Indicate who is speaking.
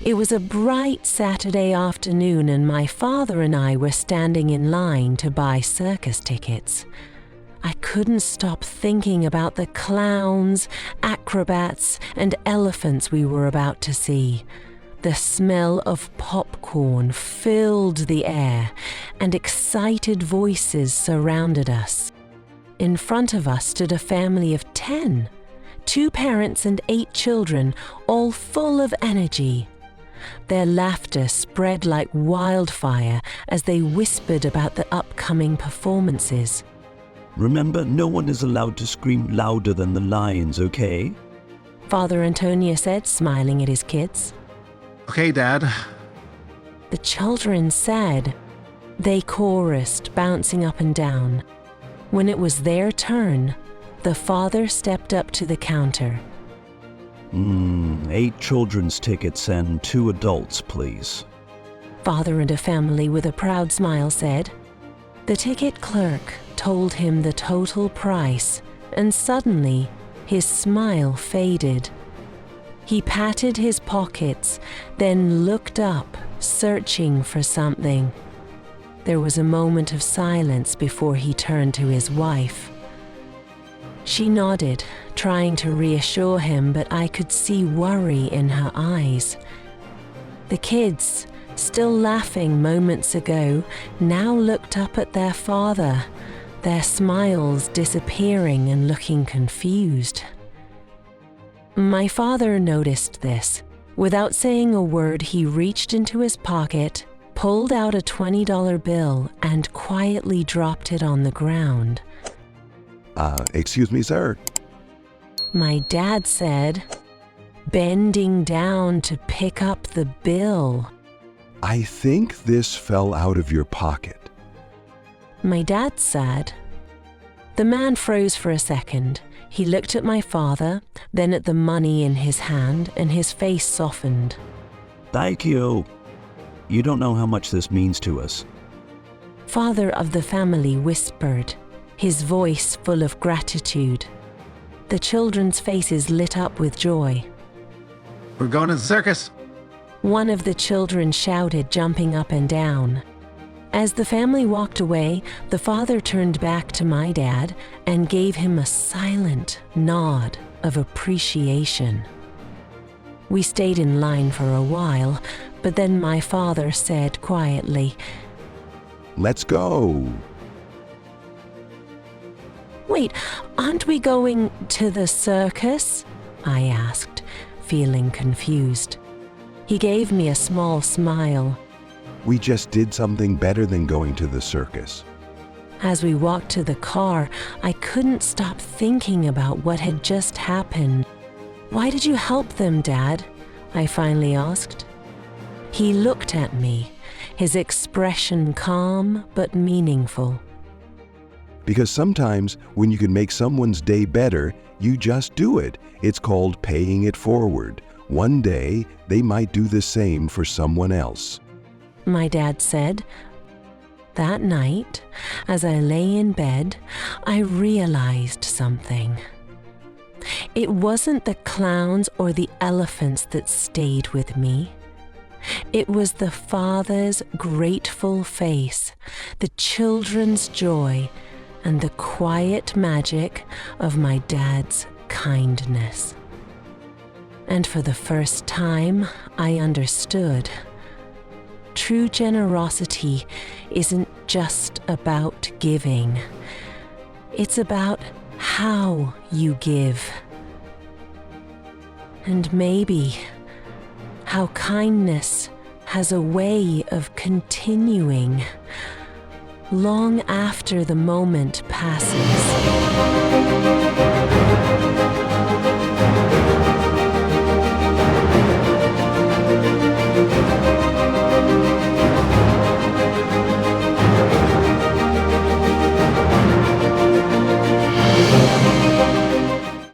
Speaker 1: It was a bright Saturday afternoon, and my father and I were standing in line to buy circus tickets. I couldn't stop thinking about the clowns, acrobats, and elephants we were about to see. The smell of popcorn filled the air, and excited voices surrounded us. In front of us stood a family of 10, 2 parents and 8 children, all full of energy. Their laughter spread like wildfire as they whispered about the upcoming performances.
Speaker 2: Remember, no one is allowed to scream louder than the lions, okay?
Speaker 1: Father Antonio said, smiling at his kids.
Speaker 3: Okay, Dad.
Speaker 1: The children said. They chorused, bouncing up and down. When it was their turn, the father stepped up to the counter.
Speaker 2: 8 children's tickets and 2 adults, please.
Speaker 1: Father and a family with a proud smile said. The ticket clerk told him the total price, and suddenly his smile faded. He patted his pockets, then looked up, searching for something. There was a moment of silence before he turned to his wife. She nodded, trying to reassure him, but I could see worry in her eyes. The kids, still laughing moments ago, now looked up at their father, their smiles disappearing and looking confused. My father noticed this. Without saying a word, he reached into his pocket, pulled out a $20 bill, and quietly dropped it on the ground.
Speaker 4: Excuse me, sir.
Speaker 1: My dad said, bending down to pick up the bill.
Speaker 4: I think this fell out of your pocket.
Speaker 1: My dad said. The man froze for a second. He looked at my father, then at the money in his hand, and his face softened.
Speaker 2: Thank you. You don't know how much this means to us.
Speaker 1: Father of the family whispered, his voice full of gratitude. The children's faces lit up with joy.
Speaker 3: We're going to the circus.
Speaker 1: One of the children shouted, jumping up and down. As the family walked away, the father turned back to my dad and gave him a silent nod of appreciation. We stayed in line for a while, but then my father said quietly,
Speaker 4: Let's go.
Speaker 1: Wait, aren't we going to the circus? I asked, feeling confused. He gave me a small smile.
Speaker 4: We just did something better than going to the circus.
Speaker 1: As we walked to the car, I couldn't stop thinking about what had just happened. Why did you help them, Dad? I finally asked. He looked at me, his expression calm but meaningful.
Speaker 4: Because sometimes when you can make someone's day better, you just do it. It's called paying it forward. One day, they might do the same for someone else.
Speaker 1: My dad said. That night, as I lay in bed, I realized something. It wasn't the clowns or the elephants that stayed with me. It was the father's grateful face, the children's joy, and the quiet magic of my dad's kindness. And for the first time, I understood. True generosity isn't just about giving. It's about how you give. And maybe how kindness has a way of continuing long after the moment passes.